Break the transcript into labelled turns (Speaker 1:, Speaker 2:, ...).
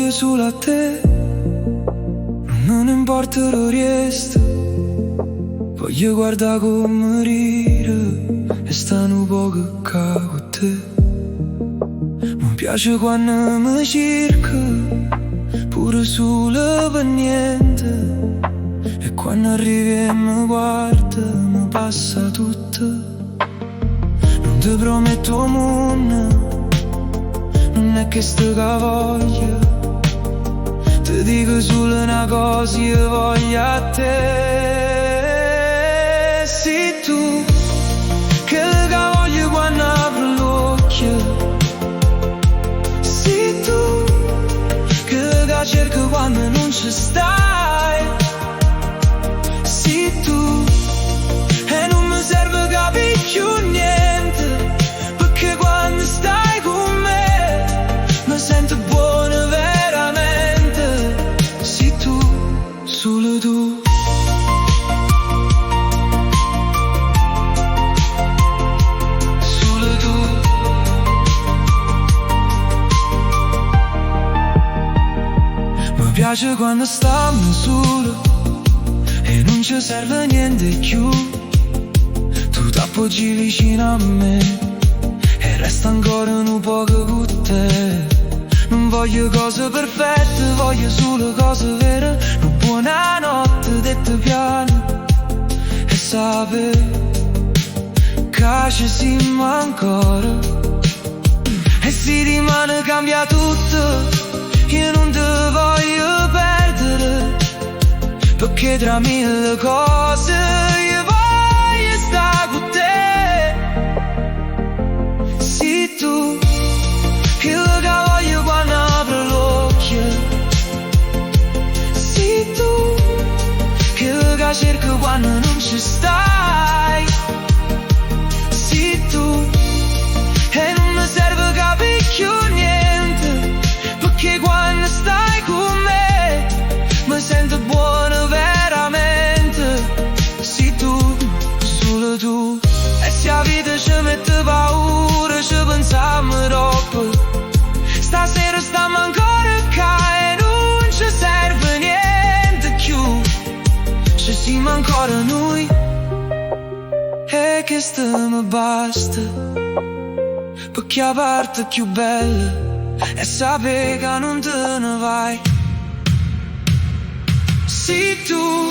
Speaker 1: voglio solo a te, non mi importa il resto. Voglio guardare come ride e stanno poco con te. Mi piace quando mi cerca, pure solo per niente. E quando arrivi e mi guarda, mi passa tutto. Non ti prometto mondo, non è che sto che voglio. Ti dico solo una cosa, io voglio a te. Sei tu che voglio quando apro l'occhio. Sei tu che cerco quando non ci stai. Sei tu e non mi serve capire più niente, perché quando stai con me mi sento buono veramente. Sei tu, solo tu. Mi piace quando stiamo solo e non ci serve niente più. Tu t'appoggi vicino a me e resta ancora un poco con te. Non voglio cose perfette, voglio solo cose vere. Una buonanotte dette piano e sapere che ci siamo ancora. E si rimane cambia tutto. Io non ti voglio perdere, perché tra mille cose io voglio stare con te. Sei tu, quello che voglio quando apro l'occhio. Sei tu, quello che cerco quando non ci stai. Sei tu, e non mi serve capire più niente, perché quando stai con me mi sento buono veramente. Sei tu, solo tu. E se la vita ci mette paura, ci pensiamo troppo. Stasera stiamo ancora qua e non ci serve niente più. Ci siamo ancora noi e che stiamo basta, perché la parte più bella e sapere che non te ne vai. Sei tu